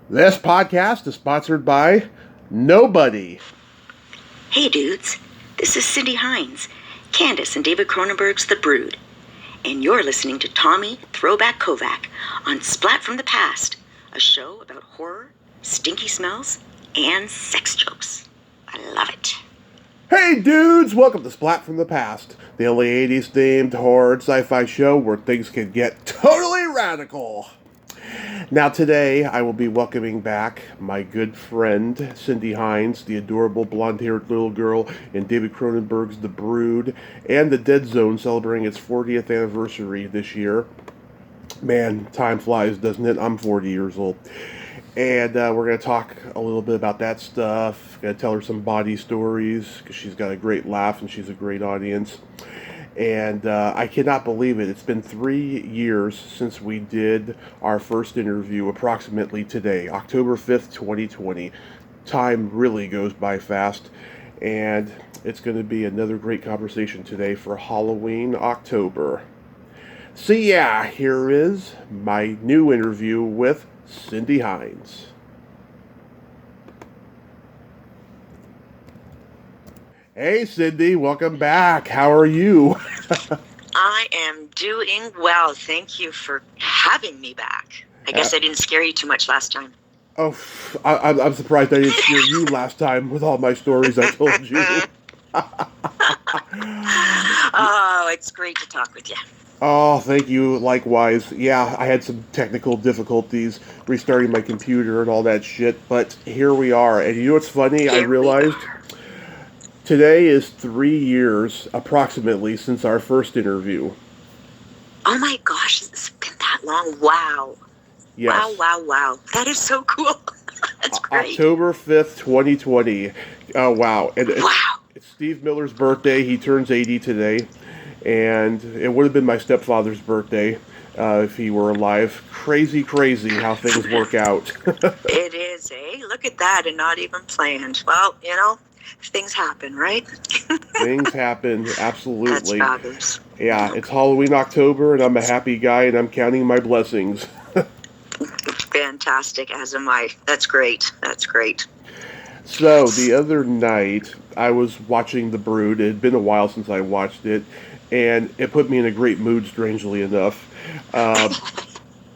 This podcast is sponsored by nobody. Hey dudes, this is Cindy Hinds, Candace and David Cronenberg's The Brood, and you're listening to Tommy Throwback Kovac on Splat from the Past, a show about horror, stinky smells, and sex jokes. I love it. Hey dudes, welcome to Splat from the Past, the only 80s themed horror and sci-fi show where things can get totally radical. Now today I will be welcoming back my good friend Cindy Hinds, the adorable blonde-haired little girl in David Cronenberg's The Brood, and The Dead Zone celebrating its 40th anniversary this year. Man, time flies, doesn't it? I'm 40 years old. And we're going to talk a little bit about that stuff. Going to tell her some body stories because she's got a great laugh and she's a great audience. And I cannot believe it. It's been 3 years since we did our first interview, approximately today, October 5th, 2020. Time really goes by fast. And it's going to be another great conversation today for Halloween October. So yeah, here is my new interview with Cindy Hinds. Hey Cindy, welcome back. How are you? I am doing well. Thank you for having me back. I guess I didn't scare you too much last time. Oh, I'm surprised I didn't scare you last time with all my stories I told you. Oh, it's great to talk with you. Oh, thank you. Likewise. Yeah, I had some technical difficulties restarting my computer and all that shit, but here we are. And you know what's funny? I realized today is 3 years, approximately, since our first interview. Oh my gosh, it's been that long. Wow. Yes. Wow. That is so cool. That's great. October 5th, 2020. Oh, wow. And wow. It's Steve Miller's birthday. He turns 80 today. And it would have been my stepfather's birthday if he were alive. Crazy how things work out. It is, eh? Look at that, and not even planned. Well, you know, things happen, right? Things happen, absolutely. That's fabulous. Yeah, it's Halloween October, and I'm a happy guy, and I'm counting my blessings. Fantastic, as am I. That's great. So, the other night, I was watching The Brood. It had been a while since I watched it, and it put me in a great mood, strangely enough.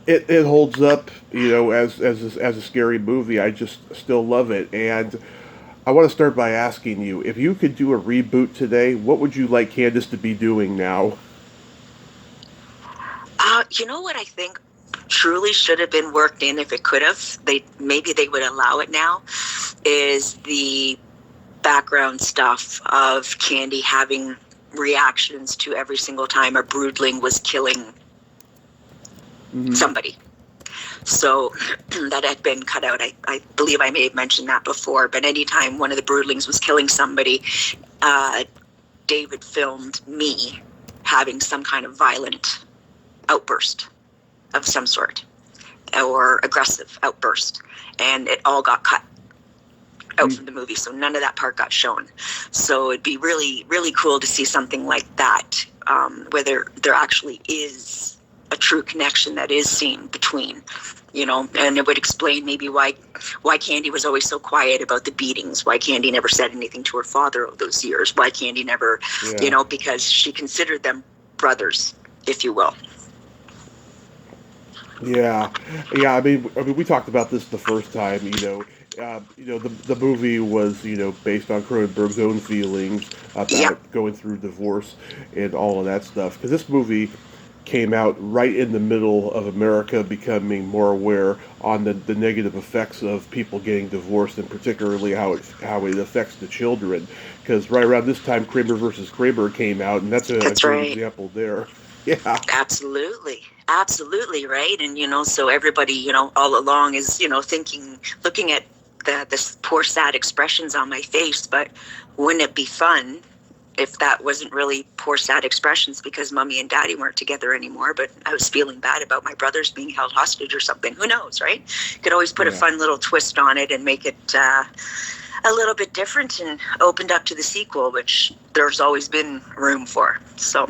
It holds up, you know, as a scary movie. I just still love it, and I want to start by asking you, if you could do a reboot today, what would you like Candace to be doing now? You know what I think truly should have been worked in if it could have? Maybe they would allow it now, is the background stuff of Candy having reactions to every single time a broodling was killing somebody. So that had been cut out. I believe I may have mentioned that before, but anytime one of the broodlings was killing somebody, David filmed me having some kind of violent outburst of some sort, or aggressive outburst, and it all got cut out from the movie, so none of that part got shown. So it'd be really cool to see something like that, where there actually is a true connection that is seen between, you know, and it would explain maybe why Candy was always so quiet about the beatings, why Candy never said anything to her father all those years, why Candy never, you know, because she considered them brothers, if you will. Yeah. I mean, we talked about this the first time. The movie was, you know, based on Cronenberg's own feelings about going through divorce and all of that stuff. Because this movie came out right in the middle of America becoming more aware on the negative effects of people getting divorced, and particularly how it affects the children. Because right around this time, Kramer versus Kramer came out, and that's a great example there. Yeah. Absolutely, right? And, you know, so everybody, you know, all along is, you know, looking at this poor, sad expressions on my face, but wouldn't it be fun if that wasn't really poor, sad expressions because Mommy and Daddy weren't together anymore, but I was feeling bad about my brothers being held hostage or something? Who knows, right? Could always put a fun little twist on it and make it a little bit different, and opened up to the sequel, which there's always been room for. So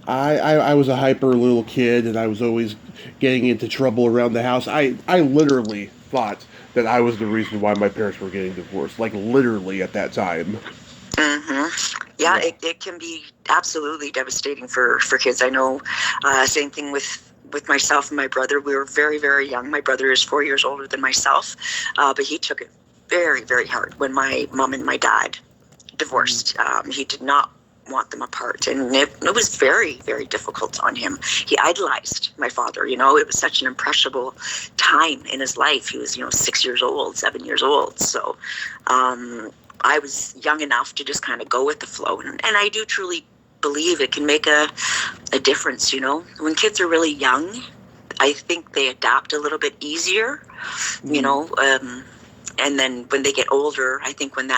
I was a hyper little kid, and I was always getting into trouble around the house. I literally thought that I was the reason why my parents were getting divorced. Like literally at that time. Yeah, it can be absolutely devastating for kids. I know. Same thing with myself and my brother. We were very, very young. My brother is 4 years older than myself, but he took it very, very hard when my mom and my dad divorced. He did not want them apart, and it was very, very difficult on him. He idolized my father. It was such an impressionable time in his life. He was 6 years old, 7 years old. So I was young enough to just kind of go with the flow, and I do truly believe it can make a difference. When kids are really young, I think they adapt a little bit easier. And then when they get older, I think when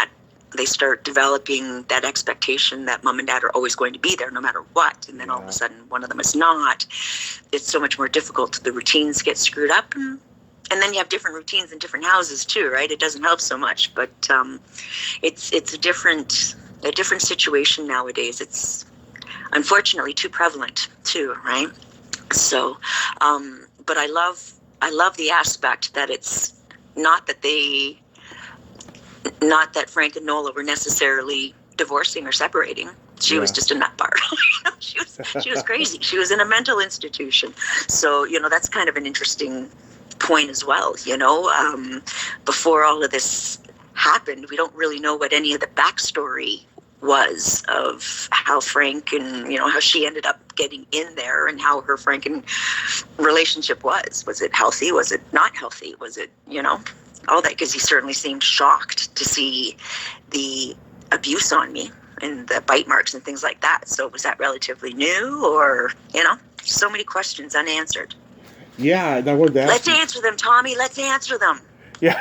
they start developing that expectation that mom and dad are always going to be there no matter what, and then all of a sudden one of them is not, it's so much more difficult. The routines get screwed up, and then you have different routines in different houses too, right? It doesn't help so much, but it's a different situation nowadays. It's unfortunately too prevalent too, right? So but I love the aspect that it's not that Frank and Nola were necessarily divorcing or separating. She was just a nut bar. She was crazy. She was in a mental institution. So, that's kind of an interesting point as well. Before all of this happened, we don't really know what any of the backstory was of how Frank and, how she ended up getting in there, and how her Frank and relationship was. Was it healthy? Was it not healthy? Was it, all that? Because he certainly seemed shocked to see the abuse on me and the bite marks and things like that. So was that relatively new, or, so many questions unanswered. Yeah, and I wanted to ask Let's answer them, Tommy. Let's answer them. Yeah.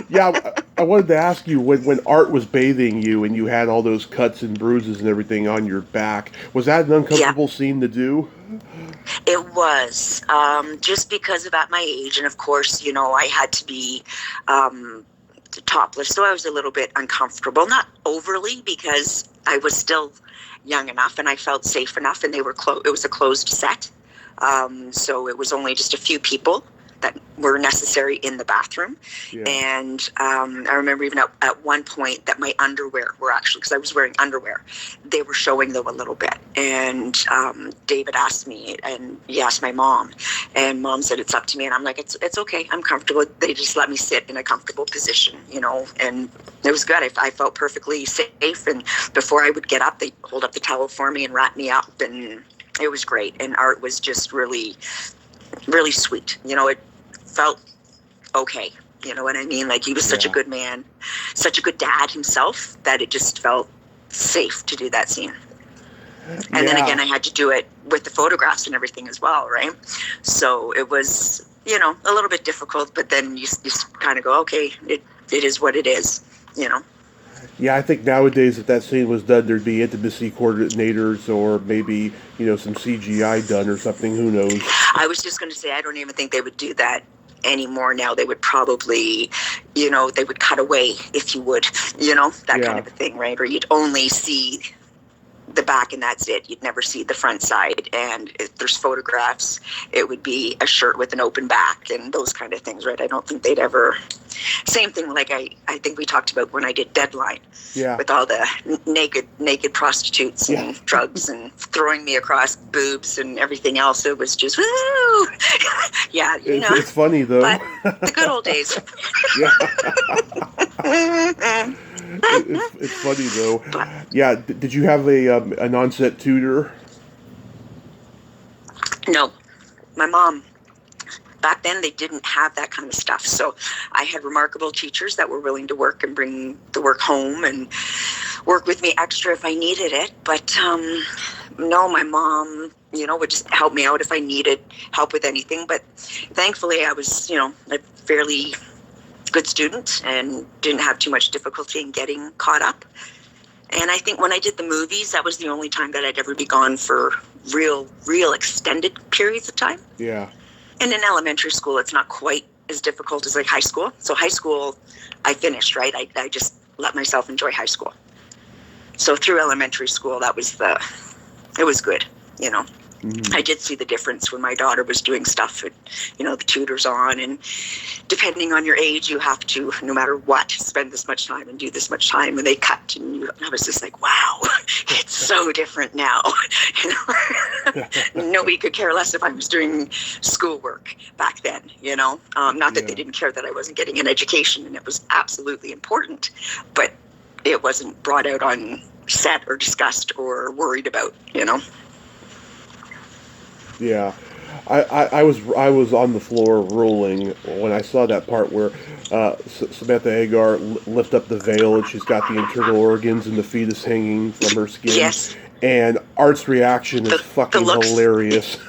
Yeah, I wanted to ask you, when Art was bathing you and you had all those cuts and bruises and everything on your back, was that an uncomfortable scene to do? It was, just because of at my age, and of course, I had to be topless, so I was a little bit uncomfortable. Not overly, because I was still young enough and I felt safe enough, and they were it was a closed set, so it was only just a few people that were necessary in the bathroom. And I remember even at one point that my underwear were actually, because I was wearing underwear, they were showing though a little bit. And David asked me, and he asked my mom, and mom said, it's up to me. And I'm like, it's okay, I'm comfortable. They just let me sit in a comfortable position, and it was good. I felt perfectly safe. And before I would get up, they hold up the towel for me and wrap me up, and it was great. And Art was just really, really sweet. It felt okay. You know what I mean? Like, he was such a good man, such a good dad himself, that it just felt safe to do that scene. And then again, I had to do it with the photographs and everything as well, right? So it was, a little bit difficult, but then you kind of go, okay, it is what it is, Yeah, I think nowadays if that scene was done, there'd be intimacy coordinators, or maybe, some CGI done or something, who knows. I was just going to say, I don't even think they would do that anymore now. They would probably, they would cut away, if you would, that kind of a thing, right? Or you'd only see the back and that's it. You'd never see the front side. And if there's photographs, it would be a shirt with an open back and those kind of things, right? I don't think they'd ever... Same thing like I think we talked about when I did Deadline, with all the naked prostitutes and drugs and throwing me across boobs and everything else. It was just, woo! It's funny, though. But the good old days. It's funny, though. But, did you have an on-set tutor? No. My mom... Back then, they didn't have that kind of stuff. So I had remarkable teachers that were willing to work and bring the work home and work with me extra if I needed it. But no, my mom, would just help me out if I needed help with anything. But thankfully, I was, a fairly good student and didn't have too much difficulty in getting caught up. And I think when I did the movies, that was the only time that I'd ever be gone for real extended periods of time. Yeah. And in elementary school, it's not quite as difficult as like high school. So high school, I finished, right? I just let myself enjoy high school. So through elementary school, it was good, I did see the difference when my daughter was doing stuff with, the tutors on, and depending on your age, you have to, no matter what, spend this much time and do this much time. And they cut, and I was just like, wow, it's so different now. Nobody could care less if I was doing schoolwork back then, not that they didn't care that I wasn't getting an education, and it was absolutely important, but it wasn't brought out on set or discussed or worried about, Yeah, I was on the floor rolling when I saw that part where Samantha Agar lift up the veil and she's got the internal organs and the fetus hanging from her skin. Yes. And Art's reaction is fucking hilarious.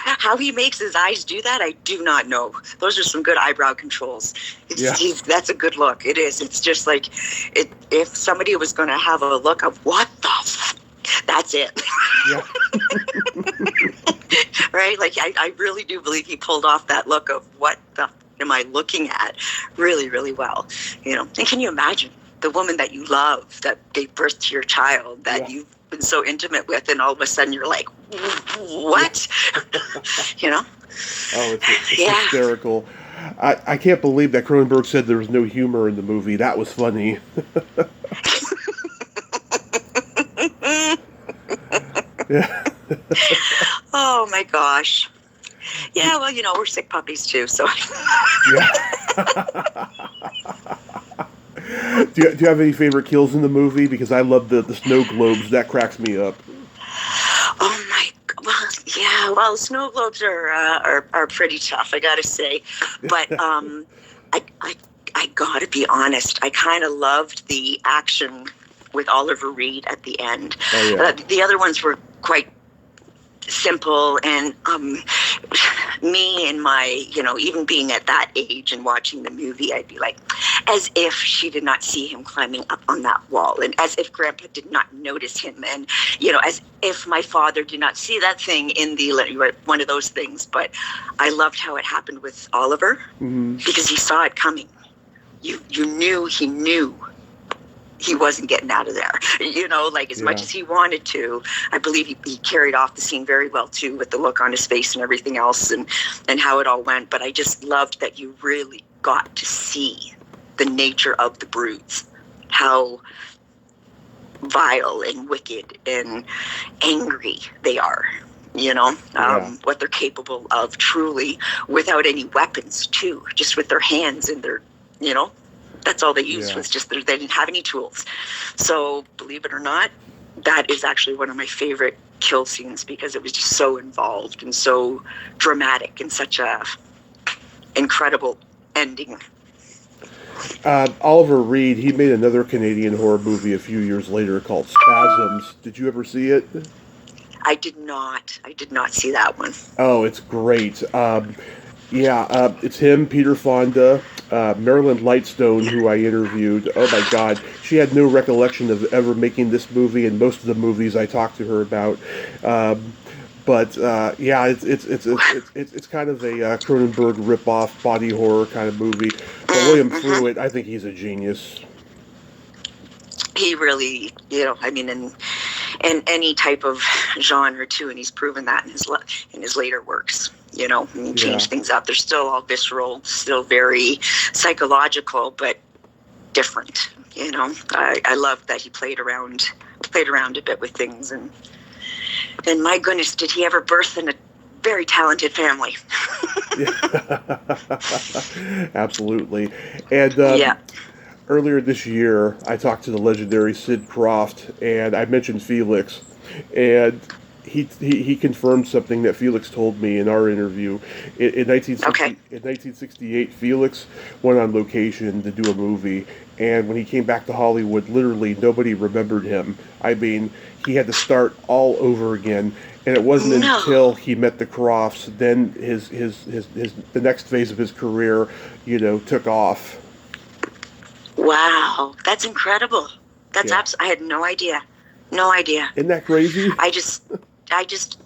How he makes his eyes do that, I do not know. Those are some good eyebrow controls. That's a good look. It is. It's just like if somebody was going to have a look of what the that's it. Yeah. Right? Like, I really do believe he pulled off that look of what the am I looking at really, really well. And can you imagine the woman that you love, that gave birth to your child, that you've been so intimate with, and all of a sudden you're like, what? Oh, it's hysterical. I can't believe that Cronenberg said there was no humor in the movie. That was funny. Yeah. Oh my gosh. Yeah, well, we're sick puppies too, so. Yeah. Do you have any favorite kills in the movie? Because I love the snow globes. That cracks me up. Oh my God. Well, yeah. Well, snow globes are pretty tough, I gotta say. But I gotta be honest. I kind of loved the action with Oliver Reed at the end. Oh, yeah. The other ones were quite simple, and me and my, even being at that age and watching the movie, I'd be like, as if she did not see him climbing up on that wall, and as if Grandpa did not notice him, and as if my father did not see that thing in the one of those things. But I loved how it happened with Oliver, because he saw it coming. You knew he knew he wasn't getting out of there, as much as he wanted to. I believe he carried off the scene very well too, with the look on his face and everything else, and how it all went. But I just loved that you really got to see the nature of the broods, how vile and wicked and angry they are, what they're capable of truly, without any weapons too, just with their hands and their, that's all they used was just, they didn't have any tools. So believe it or not, that is actually one of my favorite kill scenes, because it was just so involved and so dramatic and such a incredible ending. Oliver Reed, he made another Canadian horror movie a few years later called Spasms. Did you ever see it? I did not. I did not see that one. Oh, it's great. It's him, Peter Fonda, Marilyn Lightstone, who I interviewed. Oh my God, she had no recollection of ever making this movie and most of the movies I talked to her about. It's kind of a Cronenberg rip-off body horror kind of movie. But William Fruitt, I think he's a genius. He really, in any type of genre too, and he's proven that in his later works. He changed things up. They're still all visceral, still very psychological, but different. I love that he played around a bit with things, and my goodness, did he ever birth in a very talented family? Absolutely. And earlier this year, I talked to the legendary Sid Croft, and I mentioned Felix, and he confirmed something that Felix told me in our interview. In 1968, Felix went on location to do a movie, and when he came back to Hollywood, literally nobody remembered him. I mean, he had to start all over again, and it wasn't until he met the Crofts, then his the next phase of his career, took off. Wow, that's incredible. That's I had no idea. No idea. Isn't that crazy? I just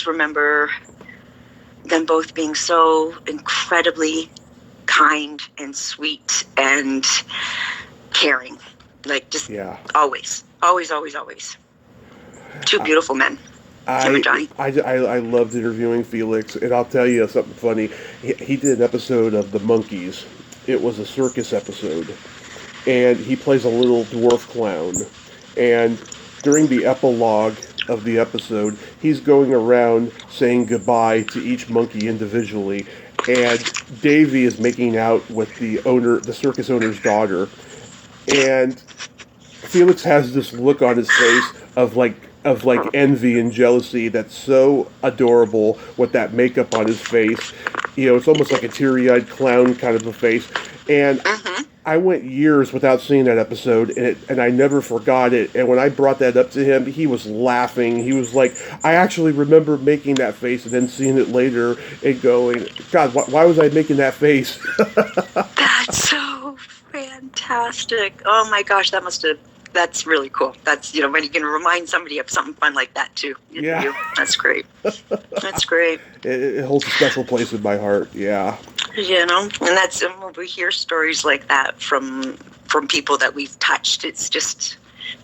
remember them both being so incredibly kind and sweet and caring. Like, just always. Two beautiful men. him and Johnny. I loved interviewing Felix, and I'll tell you something funny. He did an episode of The Monkees. It was a circus episode, and he plays a little dwarf clown. And during the epilogue of the episode, he's going around saying goodbye to each monkey individually, and Davy is making out with the circus owner's daughter, and Felix has this look on his face of envy and jealousy that's so adorable with that makeup on his face. It's almost like a teary-eyed clown kind of a face. And I went years without seeing that episode, and I never forgot it. And when I brought that up to him, he was laughing. He was like, I actually remember making that face and then seeing it later and going, God, why was I making that face? That's so fantastic. Oh my gosh, that's really cool. That's, when you can remind somebody of something fun like that too. Yeah. That's great. That's great. It holds a special place in my heart. Yeah. And when we hear stories like that from people that we've touched, it's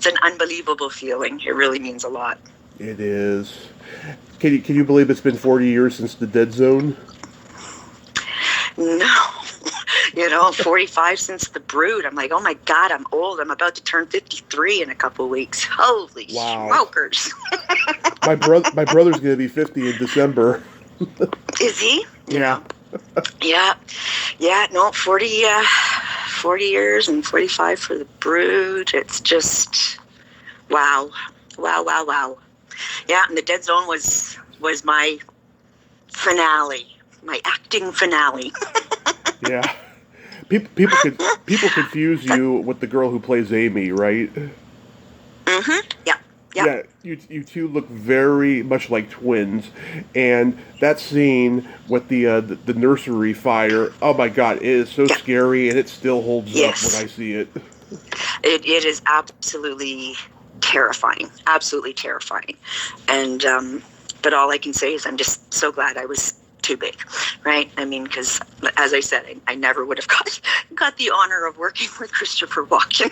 an unbelievable feeling. It really means a lot. It is. Can you believe it's been 40 years since the Dead Zone? No. 45 since the Brood. I'm like, oh my God, I'm old. I'm about to turn 53 in a couple weeks. Holy smokers. My brother's going to be 50 in December. Is he? Yeah. Yeah, no, 40 years and 45 for the Brood. It's just, wow. Yeah, and the Dead Zone was my finale, my acting finale. Yeah. People confuse you with the girl who plays Amy, right? Mm-hmm. Yeah. Yeah, you two look very much like twins, and that scene with the nursery fire, oh my God, it is so scary, and it still holds up when I see it. It is absolutely terrifying, and but all I can say is I'm just so glad I was too big, right? I mean, because as I said, I never would have got the honor of working with Christopher Walken.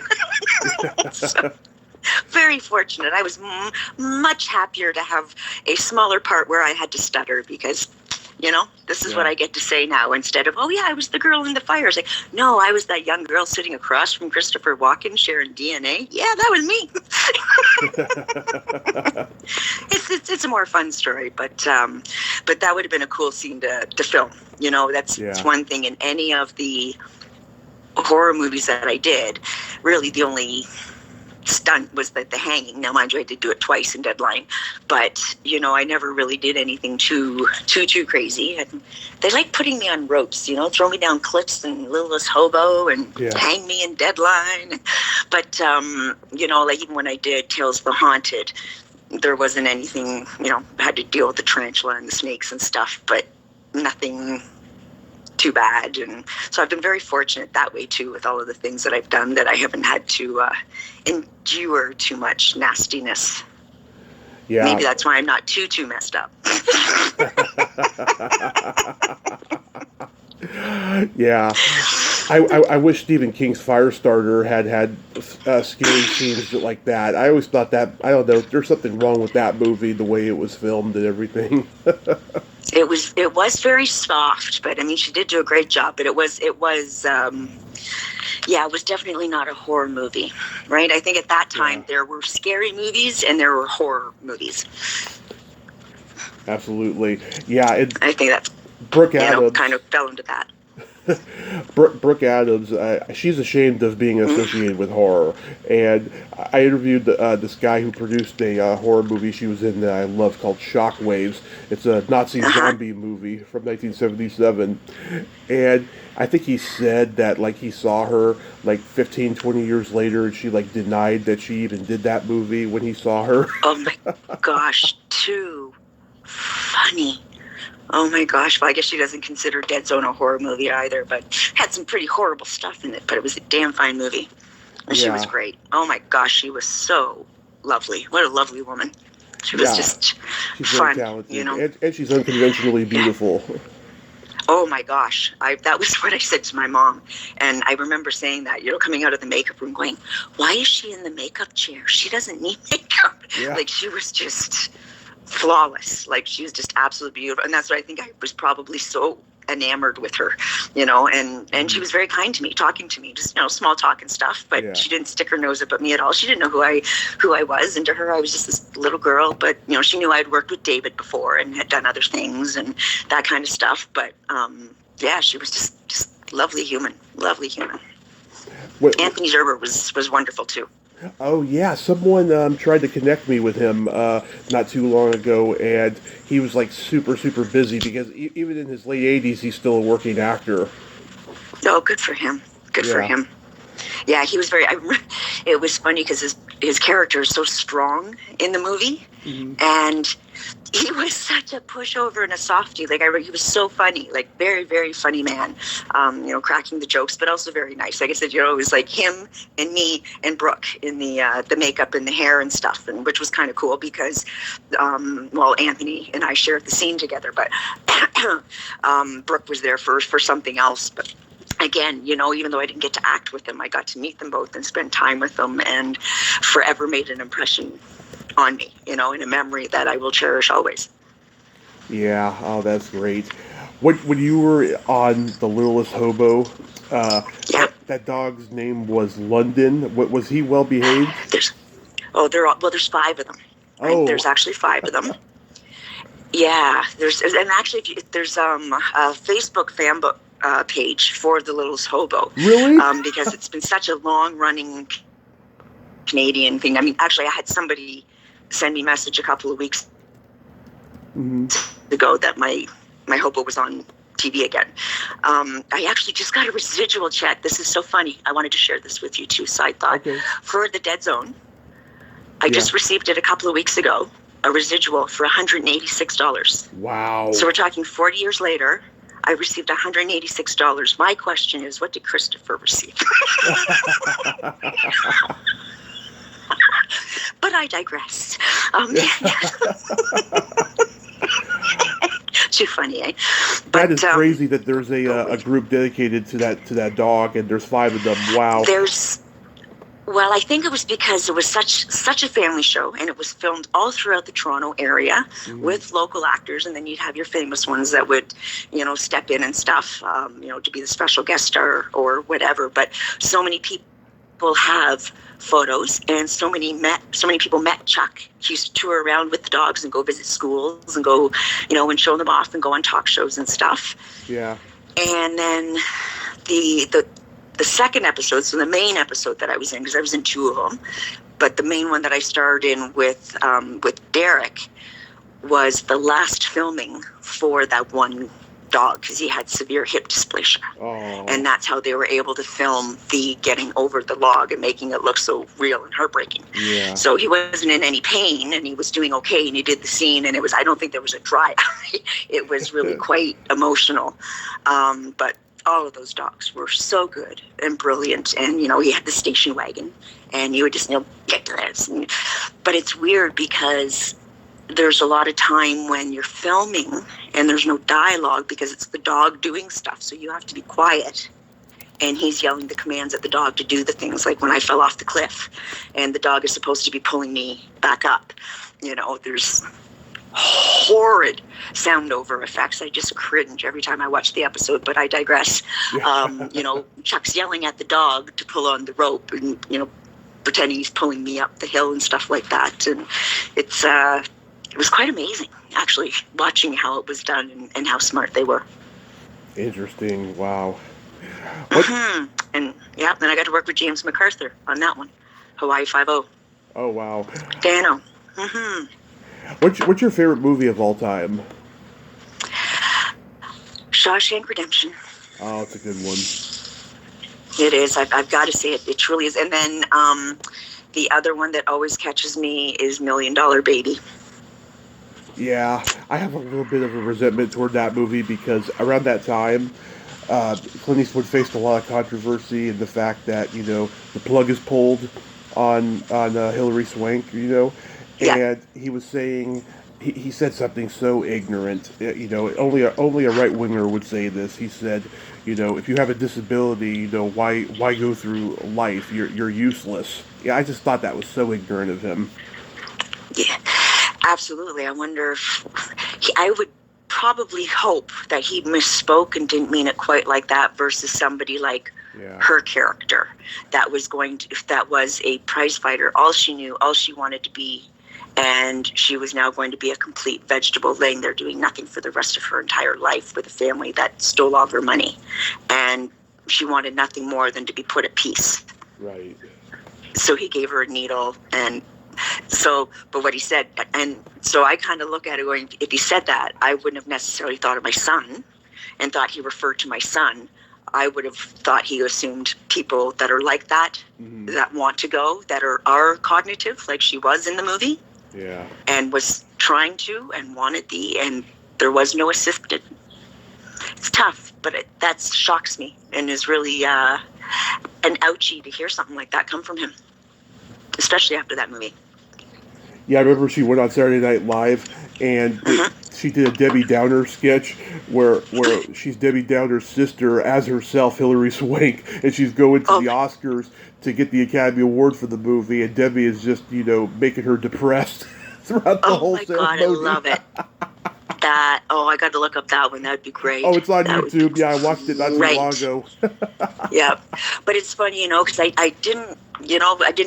So, very fortunate. I was much happier to have a smaller part where I had to stutter because, this is what I get to say now instead of, oh yeah, I was the girl in the fire. It's like, no, I was that young girl sitting across from Christopher Walken sharing DNA. Yeah, that was me. It's a more fun story, but that would have been a cool scene to film. That's one thing in any of the horror movies that I did. Really, the only stunt was the hanging. Now, mind you, I did do it twice in Deadline, but I never really did anything too crazy. And they like putting me on ropes, throw me down cliffs and Littlest Hobo and hang me in Deadline. But like even when I did Tales of the Haunted, there wasn't anything. I had to deal with the tarantula and the snakes and stuff, but nothing too bad. And so I've been very fortunate that way too, with all of the things that I've done, that I haven't had to endure too much nastiness. Yeah. Maybe that's why I'm not too messed up. Yeah. I wish Stephen King's Firestarter had scary scenes like that. I always thought that, I don't know, there's something wrong with that movie, the way it was filmed and everything. It was very soft, but I mean, she did do a great job. But it was definitely not a horror movie, right? I think at that time there were scary movies and there were horror movies. Absolutely, yeah. I think that's Brooke Adams kind of fell into that. Brooke Adams, she's ashamed of being associated with horror, and I interviewed this guy who produced a horror movie she was in that I love called Shockwaves. It's a Nazi zombie movie from 1977, and I think he said that he saw her 15, 20 years later, and she denied that she even did that movie when he saw her. Oh my gosh, too funny. Oh my gosh, well, I guess she doesn't consider Dead Zone a horror movie either, but had some pretty horrible stuff in it, but it was a damn fine movie. And she was great. Oh my gosh, she was so lovely. What a lovely woman. She was just she's fun, very talented. And she's unconventionally beautiful. Yeah. Oh my gosh, that was what I said to my mom. And I remember saying that, coming out of the makeup room going, why is she in the makeup chair? She doesn't need makeup. Yeah. She was just flawless. Like, she was just absolutely beautiful. And that's what I think, I was probably so enamored with her, you know, and she was very kind to me, talking to me, just, you know, small talk and stuff, but she didn't stick her nose up at me at all. She didn't know who I was, and to her I was just this little girl, but, you know, she knew I'd worked with David before and had done other things and that kind of stuff. But yeah, she was just lovely human. Anthony Zerber was wonderful too. Oh yeah, someone tried to connect me with him not too long ago, and he was like super busy because even in his late 80s, he's still a working actor. Oh, good for him. Good for him. Yeah, he was very. It was funny because his character is so strong in the movie, and he was such a pushover and a softie. Like, he was so funny, like very, very funny man. You know, cracking the jokes, but also very nice. Like I said, you know, it was like him and me and Brooke in the makeup and the hair and stuff, and which was kind of cool because, well, Anthony and I shared the scene together, but Brooke was there for something else, but. Again, you know, even though I didn't get to act with them, I got to meet them both and spend time with them, and forever made an impression on me, you know, in a memory that I will cherish always. Yeah, oh, that's great. When you were on The Littlest Hobo, that dog's name was London. Was he well behaved? There's 5 of them. Right? Oh. There's actually 5 of them. Yeah, and actually there's a Facebook fan book page for The Littlest Hobo. Really? Because it's been such a long-running Canadian thing. I mean, actually, I had somebody send me a message a couple of weeks ago that my hobo was on TV again. I actually just got a residual check. This is so funny. I wanted to share this with you too. Side thought. Okay. For The Dead Zone. I just received it a couple of weeks ago. A residual for $186. Wow. So we're talking 40 years later. I received $186. My question is, what did Christopher receive? But I digress. Too funny, eh? But, that is crazy that there's a group dedicated to that dog, and there's 5 of them. Wow. Well, I think it was because it was such a family show, and it was filmed all throughout the Toronto area with local actors, and then you'd have your famous ones that would, you know, step in and stuff, you know, to be the special guest star or whatever. But so many people have photos, and so many people met Chuck. He used to tour around with the dogs and go visit schools and go, you know, and show them off and go on talk shows and stuff. Yeah. And then the second episode, so the main episode that I was in, because I was in 2 of them, but the main one that I starred in with Derek was the last filming for that one dog, because he had severe hip dysplasia. Oh. And that's how they were able to film the getting over the log and making it look so real and heartbreaking. Yeah. So he wasn't in any pain, and he was doing okay, and he did the scene, and I don't think there was a dry eye. It was really quite emotional. But all of those dogs were so good and brilliant. And, you know, he had the station wagon, and you would just, you know, get to this. But it's weird because there's a lot of time when you're filming and there's no dialogue because it's the dog doing stuff. So you have to be quiet. And he's yelling the commands at the dog to do the things, like when I fell off the cliff and the dog is supposed to be pulling me back up. You know, there's horrid sound over effects. I just cringe every time I watch the episode, but I digress. You know, Chuck's yelling at the dog to pull on the rope and, you know, pretending he's pulling me up the hill and stuff like that. And it was quite amazing, actually, watching how it was done and how smart they were. Interesting. Wow. And yeah, then I got to work with James MacArthur on that one, Hawaii Five-0. Oh, wow. Dano. What's your favorite movie of all time? Shawshank Redemption. Oh, it's a good one. It is. I've got to say it. It truly is. And then the other one that always catches me is $1 Million Baby. Yeah, I have a little bit of a resentment toward that movie because around that time, Clint Eastwood faced a lot of controversy and the fact that, you know, the plug is pulled on Hilary Swank, you know, and he was saying, he said something so ignorant, you know, only a right-winger would say this. He said, you know, if you have a disability, you know, why go through life? You're useless. Yeah, I just thought that was so ignorant of him. Yeah. Absolutely. I wonder if I would probably hope that he misspoke and didn't mean it quite like that versus somebody like her character that was that was a prize fighter. All she knew, all she wanted to be, and she was now going to be a complete vegetable laying there doing nothing for the rest of her entire life with a family that stole all her money. And she wanted nothing more than to be put at peace. Right. So he gave her a needle, and so, but what he said, and so I kind of look at it going, if he said that, I wouldn't have necessarily thought of my son and thought he referred to my son. I would have thought he assumed people that are like that, that want to go, that are cognitive, like she was in the movie. Yeah. And was trying to and wanted and there was no assistant. It's tough, but that shocks me and is really an ouchie to hear something like that come from him, especially after that movie. Yeah, I remember she went on Saturday Night Live and she did a Debbie Downer sketch where she's Debbie Downer's sister as herself, Hilary Swank, and she's going to the Oscars to get the Academy Award for the movie, and Debbie is just, making her depressed throughout the whole ceremony. Oh my God, I love it. I got to look up that one. That would be great. Oh, it's on YouTube. Yeah, I watched it not too long ago. Yeah, but it's funny, because I didn't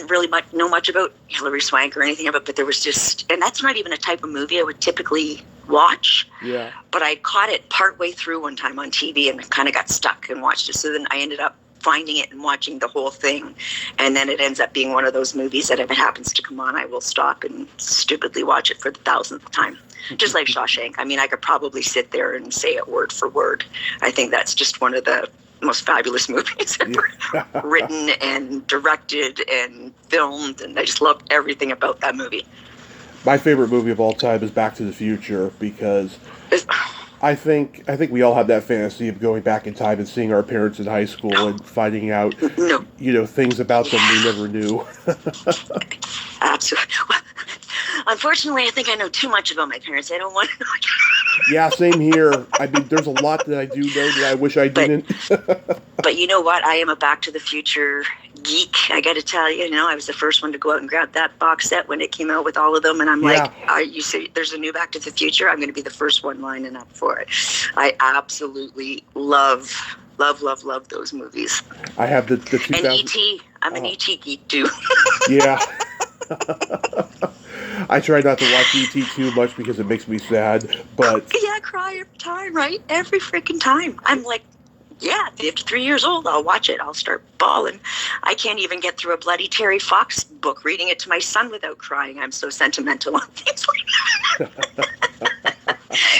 really know much about Hilary Swank or anything of it, but there was just, and that's not even a type of movie I would typically watch. Yeah. But I caught it partway through one time on TV and kind of got stuck and watched it. So then I ended up finding it and watching the whole thing. And then it ends up being one of those movies that if it happens to come on, I will stop and stupidly watch it for the 1,000th time. Just like Shawshank. I mean, I could probably sit there and say it word for word. I think that's just one of the most fabulous movies ever written and directed and filmed. And I just loved everything about that movie. My favorite movie of all time is Back to the Future because I think we all have that fantasy of going back in time and seeing our parents in high school and finding out, things about them we never knew. Absolutely. Well, unfortunately, I think I know too much about my parents. I don't want to know. Yeah, same here. I mean, there's a lot that I do know that I wish I didn't. But you know what? I am a Back to the Future geek. I got to tell you, I was the first one to go out and grab that box set when it came out with all of them. And I'm like, you say there's a new Back to the Future? I'm going to be the first one lining up for it. I absolutely love those movies. I have the 2000... And E.T. I'm an E.T. geek too. Yeah. I try not to watch E.T. too much because it makes me sad, but... Yeah, I cry every time, right? Every freaking time. I'm like, 53 years old, I'll watch it. I'll start bawling. I can't even get through a bloody Terry Fox book reading it to my son without crying. I'm so sentimental on things like that.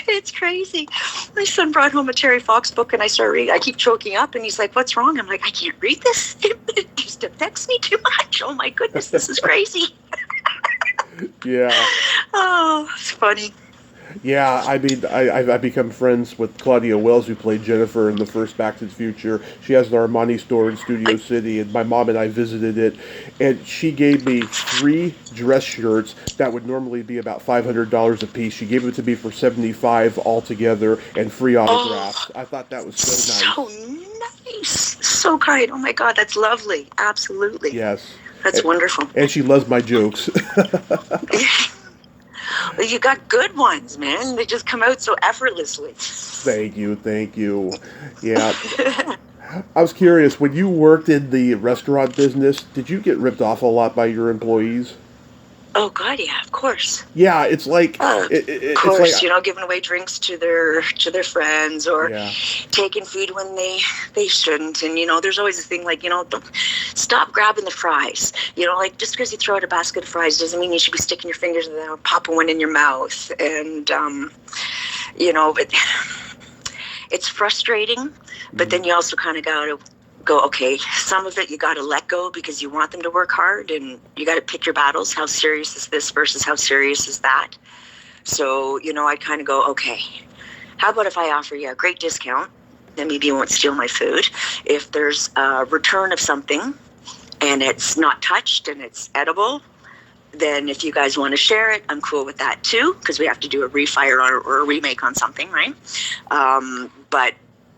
It's crazy. My son brought home a Terry Fox book and I started reading. I keep choking up and he's like, what's wrong? I'm like, I can't read this. It just affects me too much. Oh my goodness, this is crazy. Yeah. Oh, it's funny. Yeah, I mean, I've become friends with Claudia Wells, who played Jennifer in the first Back to the Future. She has an Armani store in Studio City, and my mom and I visited it, and she gave me 3 dress shirts that would normally be about $500 a piece. She gave it to me for $75 altogether, and free autographs. I thought that was so nice. So nice. So kind. Oh my God, that's lovely. Absolutely. Yes. That's wonderful. And she loves my jokes. Well, you got good ones, man. They just come out so effortlessly. Thank you. Yeah. I was curious, when you worked in the restaurant business, did you get ripped off a lot by your employees? Oh God, yeah, of course. Yeah, it's like of course, it's like, giving away drinks to their friends or taking food when they shouldn't, and there's always a thing like don't stop grabbing the fries. Like just because you throw out a basket of fries doesn't mean you should be sticking your fingers in there or popping one in your mouth, and but it's frustrating. But then you also kind of gotta go, okay, some of it you got to let go because you want them to work hard and you got to pick your battles. How serious is this versus how serious is that? So, I kind of go, okay, how about if I offer you a great discount, then maybe you won't steal my food. If there's a return of something and it's not touched and it's edible, then if you guys want to share it, I'm cool with that too, because we have to do a refire or a remake on something, right? But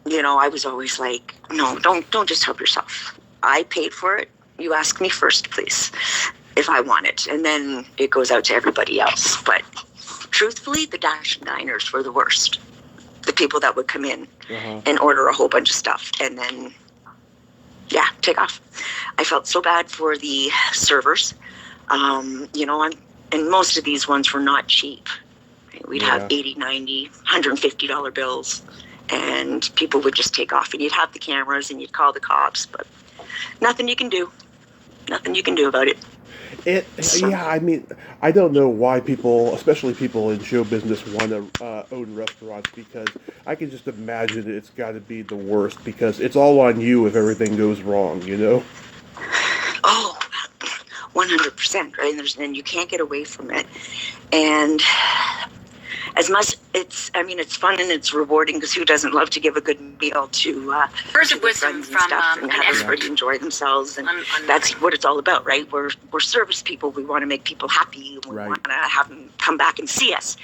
I was always like, no, don't just help yourself. I paid for it. You ask me first, please, if I want it. And then it goes out to everybody else. But truthfully, the dash and diners were the worst. The people that would come in Uh-huh. and order a whole bunch of stuff and then, take off. I felt so bad for the servers. And most of these ones were not cheap. We'd have $80, $90, $150 bills, and people would just take off. And you'd have the cameras and you'd call the cops, but nothing you can do. Nothing you can do about it. I mean, I don't know why people, especially people in show business, want to own restaurants, because I can just imagine it's got to be the worst, because it's all on you if everything goes wrong, you know? Oh, 100%, right? And you can't get away from it. And as much it's fun and it's rewarding, because who doesn't love to give a good meal to words of wisdom friends and from stuff, and an have everybody expert enjoy themselves, and on that's what it's all about, right? We're service people. We want to make people happy, and we want to have them come back and see us.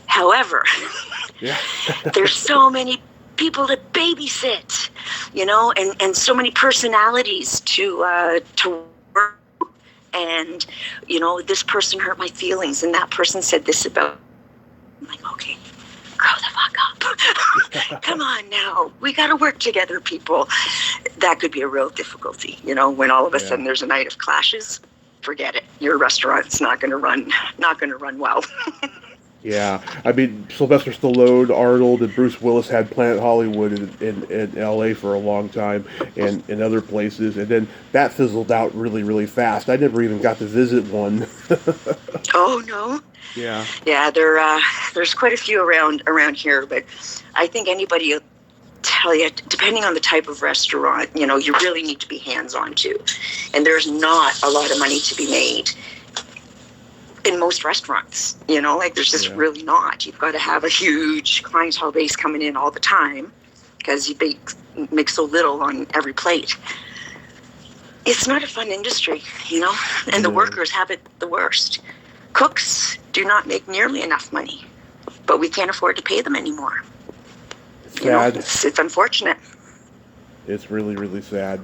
However, there's so many people to babysit, and so many personalities to work. And this person hurt my feelings, and that person said this about. I'm like, okay, grow the fuck up. Come on now. We got to work together, people. That could be a real difficulty, when all of a sudden there's a night of clashes. Forget it. Your restaurant's not going to run well. Yeah, I mean, Sylvester Stallone, Arnold, and Bruce Willis had Planet Hollywood in L.A. for a long time, and in other places, and then that fizzled out really, really fast. I never even got to visit one. Oh, no? Yeah. Yeah, there's quite a few around here, but I think anybody will tell you, depending on the type of restaurant, you really need to be hands-on too. And there's not a lot of money to be made in most restaurants, there's just really not. You've got to have a huge clientele base coming in all the time, because you make so little on every plate. It's not a fun industry, and the workers have it the worst. Cooks do not make nearly enough money, but we can't afford to pay them anymore. Sad. It's unfortunate. It's really, really sad.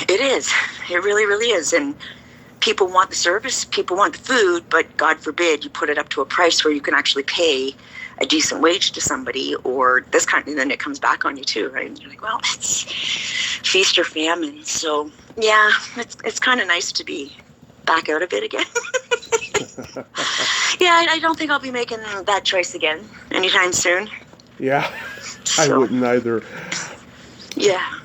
It is. It really, really is. And people want the service, people want the food, but God forbid you put it up to a price where you can actually pay a decent wage to somebody, or this kind of thing, then it comes back on you too, right? And you're like, well, it's feast or famine. So yeah, it's kind of nice to be back out of it again. Yeah, I don't think I'll be making that choice again anytime soon. Yeah, I wouldn't either. Yeah.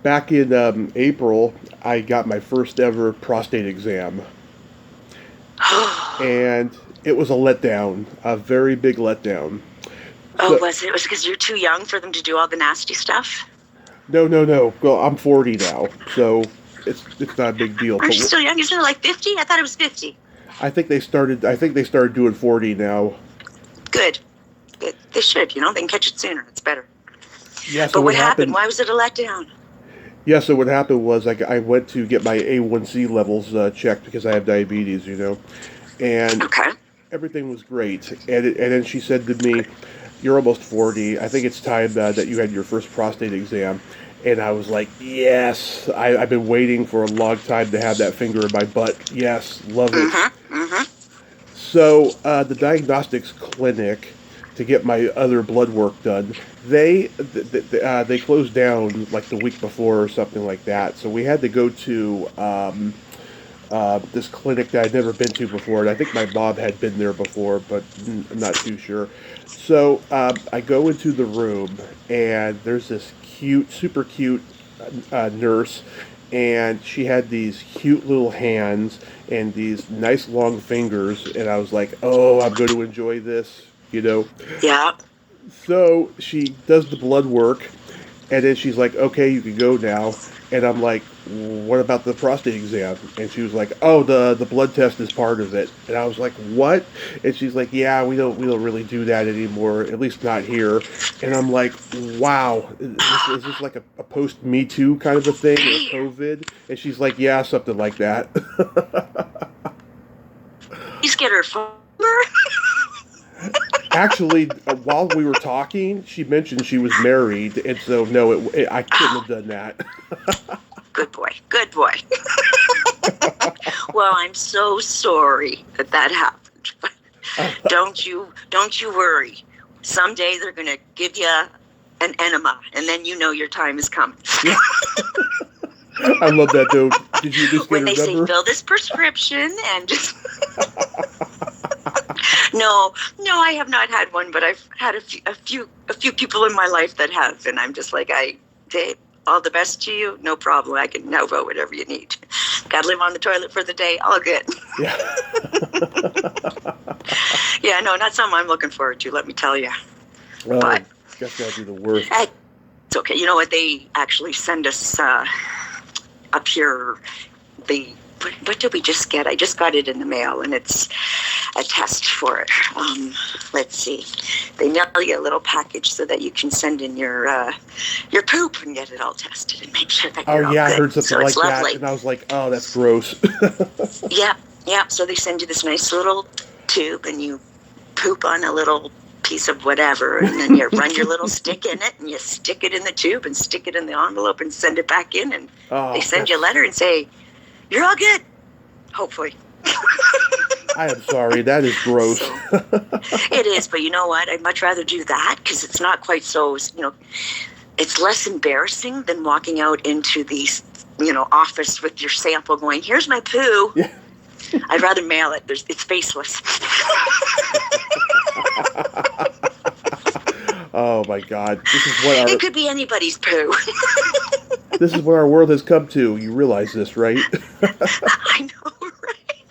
Back in April, I got my first ever prostate exam. And it was a letdown, a very big letdown. Oh, was it? Was it because you're too young for them to do all the nasty stuff? No. Well, I'm 40 now, so it's not a big deal. Aren't you still young? Isn't it like 50? I thought it was 50. I think they started doing 40 now. Good. They should, they can catch it sooner. It's better. Yeah, so but what happened? Why was it a letdown? Yeah, so what happened was I went to get my A1C levels checked because I have diabetes, and everything was great. And then she said to me, "You're almost 40. I think it's time that you had your first prostate exam." And I was like, "Yes, I've been waiting for a long time to have that finger in my butt. Yes, love it." So the diagnostics clinic, to get my other blood work done, they closed down like the week before or something like that. So we had to go to this clinic that I'd never been to before, and I think my mom had been there before, but I'm not too sure. So I go into the room, and there's this super cute nurse, and she had these cute little hands and these nice long fingers, and I was like, oh, I'm going to enjoy this, Yeah. So she does the blood work, and then she's like, okay, you can go now. And I'm like, what about the prostate exam? And she was like, oh, the blood test is part of it. And I was like, what? And she's like, yeah, we don't really do that anymore, at least not here. And I'm like, wow, is this like a post Me Too kind of a thing, or COVID? And she's like, yeah, something like that. Please get her phone number. Actually, while we were talking, she mentioned she was married, and so no, I couldn't have done that. Good boy. Well, I'm so sorry that happened. Don't you worry. Someday they're going to give you an enema, and then you know your time has come. Yeah. I love that, though. Did you just get when a they say number? fill this prescription and just no, I have not had one, but I've had a few people in my life that have, and I'm just like, Dave, all the best to you. No problem. I can now vote whatever you need. Got to live on the toilet for the day. All good. Yeah. Yeah, no, not something I'm looking forward to. Let me tell you. Oh, But that's gotta be the worst. it's okay. You know what? They actually send us up here. What did we just get? I just got it in the mail, and it's a test for it. Let's see. They mail you a little package so that you can send in your poop and get it all tested and make sure that you're all I good. heard something So like it's lovely. that, and I was like, oh, that's gross. Yeah. So they send you this nice little tube, and you poop on a little piece of whatever, and then you run your little stick in it, and you stick it in the tube and stick it in the envelope and send it back in, and they send you a letter and say, you're all good. Hopefully. I am sorry. That is gross. So, it is, but you know what? I'd much rather do that because it's not quite so, it's less embarrassing than walking out into the, office with your sample going, here's my poo. Yeah. I'd rather mail it. It's faceless. Oh my God! This is what it could be anybody's poo. This is what our world has come to. You realize this, right? I know, right?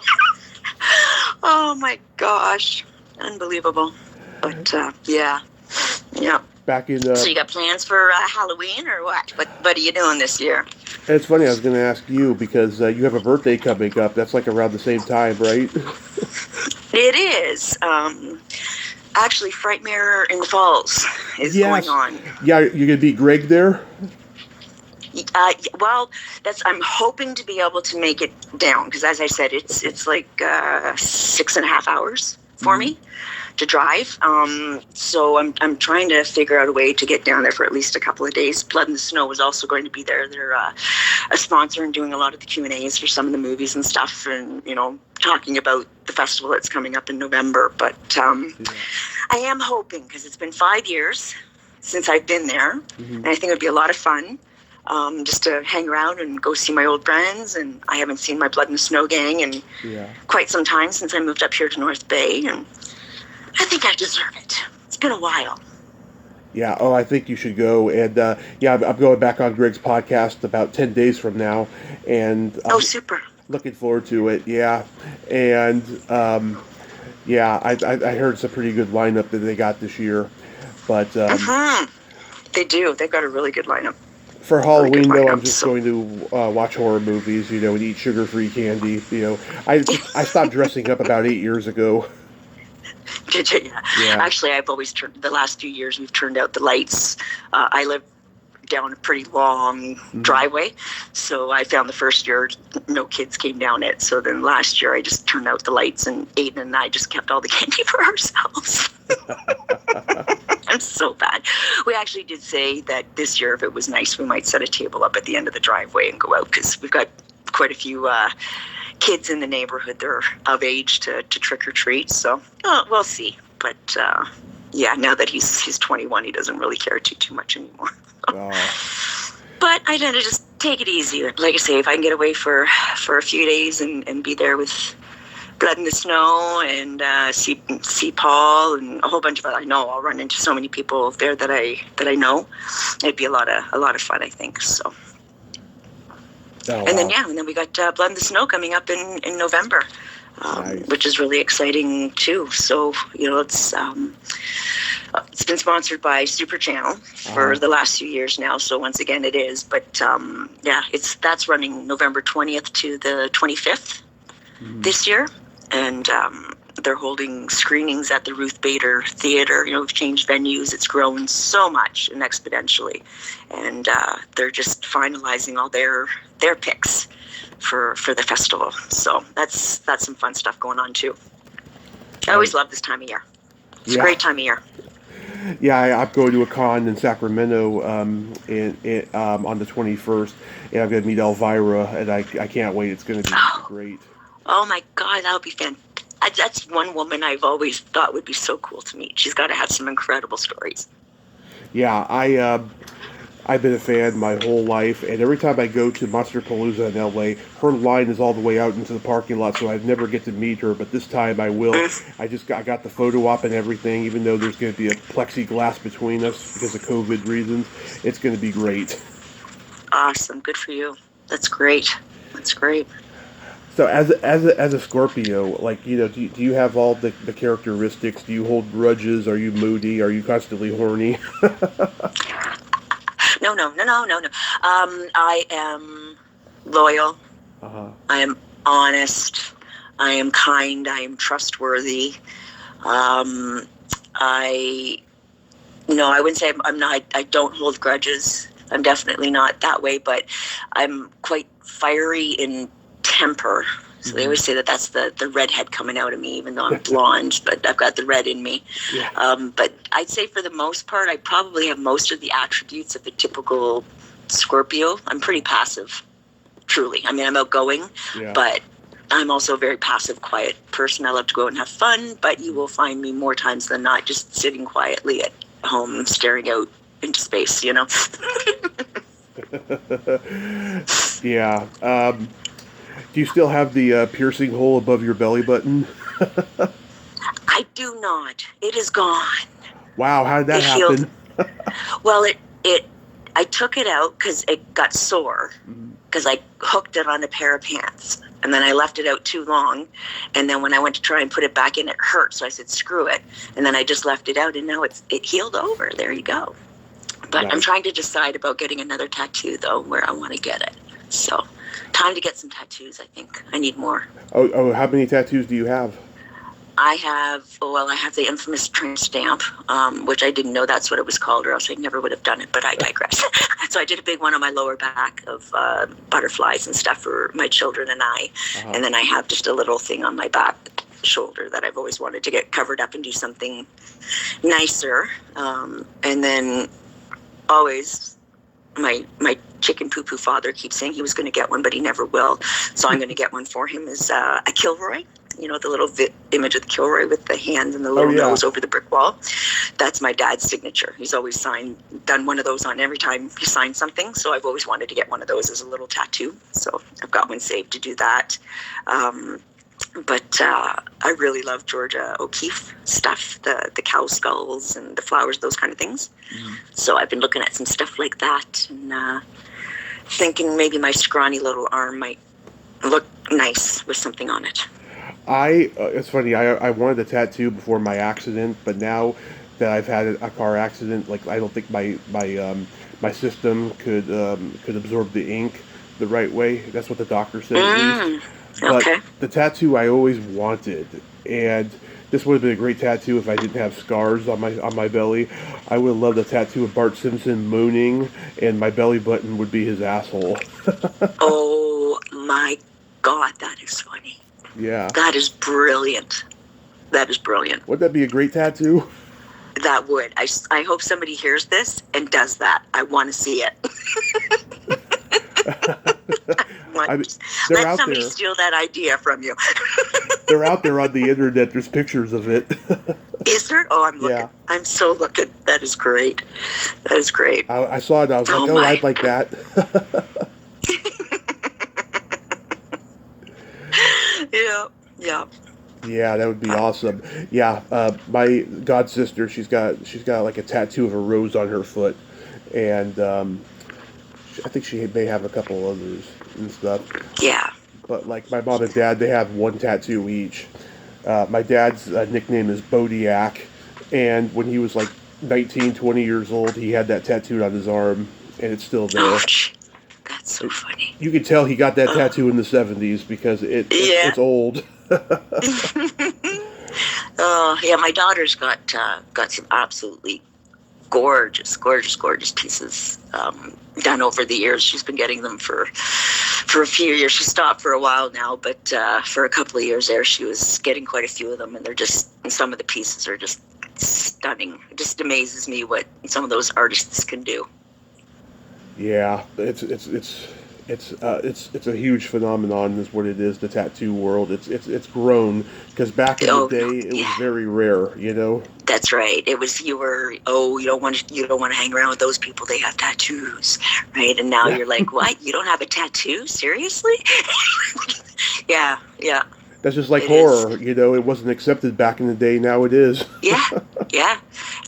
Oh my gosh, unbelievable. But yeah. Back in. So you got plans for Halloween or what? What are you doing this year? It's funny. I was going to ask you because you have a birthday coming up. That's like around the same time, right? It is. Actually, Frightmare in the Falls is going on. Yeah, you're going to beat Greg there? Well, I'm hoping to be able to make it down because, as I said, it's like 6.5 hours for me to drive. So I'm trying to figure out a way to get down there for at least a couple of days. Blood in the Snow is also going to be there. They're a sponsor and doing a lot of the Q&As for some of the movies and stuff, and talking about the festival that's coming up in November. But I am hoping because it's been 5 years since I've been there, and I think it would be a lot of fun. Just to hang around and go see my old friends, and I haven't seen my Blood in the Snow gang in quite some time since I moved up here to North Bay, and I think I deserve it. It's been a while. Yeah, I think you should go, and I'm going back on Greg's podcast about 10 days from now, and super. Looking forward to it, and I heard it's a pretty good lineup that they got this year, but they do. They've got a really good lineup. For Halloween, though, I'm just going to watch horror movies, and eat sugar-free candy. I stopped dressing up about 8 years ago. Did you? Yeah. Actually, I've always the last few years we've turned out the lights. I live down a pretty long driveway, so I found the first year no kids came down it. So then last year I just turned out the lights, and Aiden and I just kept all the candy for ourselves. I'm so bad. We actually did say that this year, if it was nice, we might set a table up at the end of the driveway and go out because we've got quite a few kids in the neighborhood. They're of age to trick or treat. So we'll see. But now that he's 21, he doesn't really care too much anymore. But I tend to just take it easy. Like I say, if I can get away for a few days and be there with Blood in the Snow and see Paul and a whole bunch of I know I'll run into so many people there that I know. It'd be a lot of fun, I think. So. And then we got Blood in the Snow coming up in November, nice. Which is really exciting too. So it's been sponsored by Super Channel for the last few years now. So once again it is, but that's running November 20th to the 25th this year. And they're holding screenings at the Ruth Bader Theater. We've changed venues. It's grown so much and exponentially. And they're just finalizing all their picks for the festival. So that's some fun stuff going on too. I always love this time of year. It's a great time of year. Yeah, I'm going to a con in Sacramento on the 21st, and I'm going to meet Elvira, and I can't wait. It's going to be great. Oh my God, that'll be That's one woman I've always thought would be so cool to meet. She's got to have some incredible stories. Yeah, I've been a fan my whole life, and every time I go to Monsterpalooza in LA, her line is all the way out into the parking lot, so I never get to meet her. But this time I will. I got the photo op and everything, even though there's going to be a plexiglass between us because of COVID reasons. It's going to be great. Awesome, good for you. That's great. That's great. So as a Scorpio, like, do you have all the characteristics? Do you hold grudges? Are you moody? Are you constantly horny? No. I am loyal. Uh-huh. I am honest. I am kind. I am trustworthy. I wouldn't say I'm not. I don't hold grudges. I'm definitely not that way, but I'm quite fiery in temper. So they always say that that's the redhead coming out of me, even though I'm blonde, but I've got the red in me. Yeah. But I'd say for the most part, I probably have most of the attributes of the typical Scorpio. I'm pretty passive, truly. I mean, I'm outgoing, but I'm also a very passive, quiet person. I love to go out and have fun, but you will find me more times than not just sitting quietly at home, staring out into space, you know? Yeah. Do you still have the piercing hole above your belly button? I do not. It is gone. Wow, how did that happen? Well, I took it out because it got sore because I hooked it on a pair of pants, and then I left it out too long, and then when I went to try and put it back in, it hurt, so I said screw it, and then I just left it out, and now it healed over. There you go. But Nice. I'm trying to decide about getting another tattoo, though, where I want to get it. So time to get some tattoos, I think. I need more. Oh, how many tattoos do you have? I have the infamous tramp stamp, which I didn't know that's what it was called, or else I never would have done it, but I digress. So I did a big one on my lower back of butterflies and stuff for my children and I. Uh-huh. And then I have just a little thing on my back shoulder that I've always wanted to get covered up and do something nicer. And then always my chicken poo-poo father keeps saying he was going to get one, but he never will. So I'm going to get one for him, is a Kilroy. You know, the little image of the Kilroy with the hand and the little nose over the brick wall. That's my dad's signature. He's always done one of those on every time he signed something. So I've always wanted to get one of those as a little tattoo. So I've got one saved to do that. But I really love Georgia O'Keeffe stuff, the cow skulls and the flowers, those kind of things. So I've been looking at some stuff like that and thinking maybe my scrawny little arm might look nice with something on it. It's funny. I wanted a tattoo before my accident, but now that I've had a car accident, like, I don't think my system could absorb the ink the right way. That's what the doctor said, at least. But the tattoo I always wanted, and this would have been a great tattoo if I didn't have scars on my belly. I would have loved a tattoo of Bart Simpson mooning, and my belly button would be his asshole. Oh my God, that is funny. Yeah. That is brilliant. That is brilliant. Wouldn't that be a great tattoo? That would. I hope somebody hears this and does that. I want to see it. Let somebody steal that idea from you. They're out there on the internet. There's pictures of it. Is there? Oh, I'm looking. Yeah. I'm so looking. That is great. That is great. I saw it and I was like, oh, I'd like that. Yeah. Yeah, that would be awesome. Yeah, my god sister, she's got like a tattoo of a rose on her foot, and I think she may have a couple others and stuff. Yeah. But like my mom and dad, they have one tattoo each. My dad's nickname is Bodiac, and when he was like 19, 20 years old, he had that tattooed on his arm, and it's still there. Ouch. That's so funny. You can tell he got that tattoo in the 70s because it's old. Yeah, my daughter's got some absolutely gorgeous pieces done over the years. She's been getting them for a few years. She stopped for a while now, but for a couple of years there, she was getting quite a few of them, and some of the pieces are just stunning. It just amazes me what some of those artists can do. Yeah, it's It's a huge phenomenon, is what it is. The tattoo world. It's grown because back in the Oh no, day it was yeah, very rare. You know. that's right. It was you were you don't want to hang around with those people. They have tattoos, right? And now Yeah. you're like, what? You don't have a tattoo? Seriously? Yeah, yeah. That's just like It is. horror. You know, it wasn't accepted back in the day. Now it is. Yeah, yeah.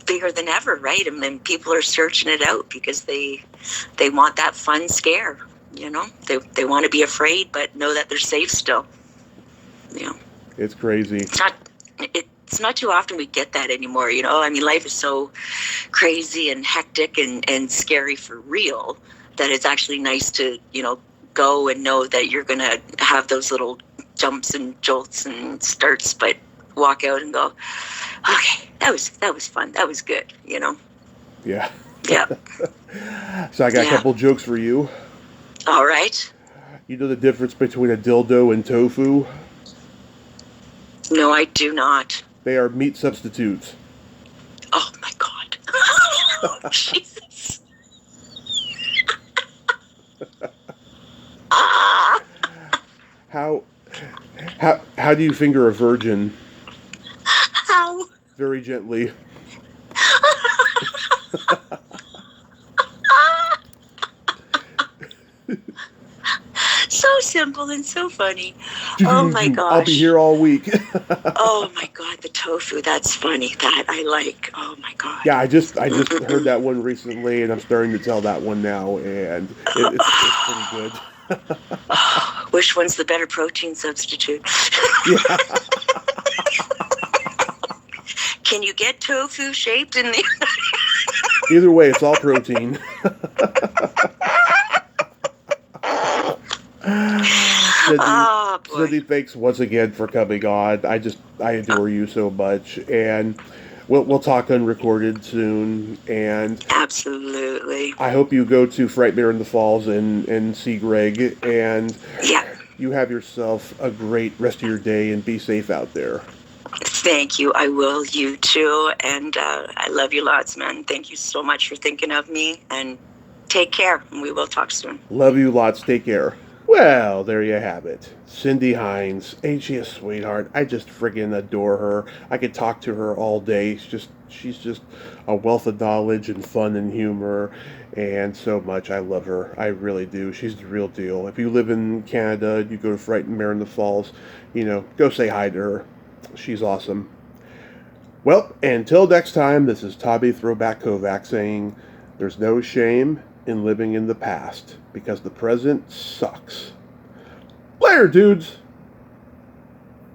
Bigger than ever, right? And then people are searching it out because they want that fun scare. You know, they want to be afraid, but know that they're safe still. You know, It's crazy. it's not it's not too often we get that anymore. You know, I mean, life is so crazy and hectic and scary for real that it's actually nice to go and know that you're gonna have those little jumps and jolts and starts, but walk out and go, okay, that was fun. That was good. You know. Yeah. Yeah. So I got a Yeah. couple jokes for you. All right. You know the difference between a dildo and tofu? No, I do not. They are meat substitutes. Oh my God. Jesus. Ah. How how do you finger a virgin? How? Very gently. So simple and so funny. Oh my gosh. I'll be here all week. Oh my God, the tofu. That's funny. That I like. Oh my God. Yeah, I just heard that one recently, and I'm starting to tell that one now, and it's pretty good. Which one's the better protein substitute? Yeah. Can you get tofu shaped in the... Either way, it's all protein. Oh boy. Cindy, thanks once again for coming on. I adore you so much, and we'll talk unrecorded soon. And Absolutely. I hope you go to Frightmare in the Falls and see Greg, and Yeah. you have yourself a great rest of your day, and be safe out there. Thank you. I will. You too. And I love you lots, man. Thank you so much for thinking of me. And take care. And we will talk soon. Love you lots. Take care. Well, there you have it. Cindy Hinds. Ain't she a sweetheart? I just friggin' adore her. I could talk to her all day. She's just a wealth of knowledge and fun and humor and so much. I love her. I really do. She's the real deal. If you live in Canada, you go to Frightmare in the Falls, go say hi to her. She's awesome. Well, until next time, this is Tommy Throwback Kovac saying there's no shame in living in the past because the present sucks. Later, dudes!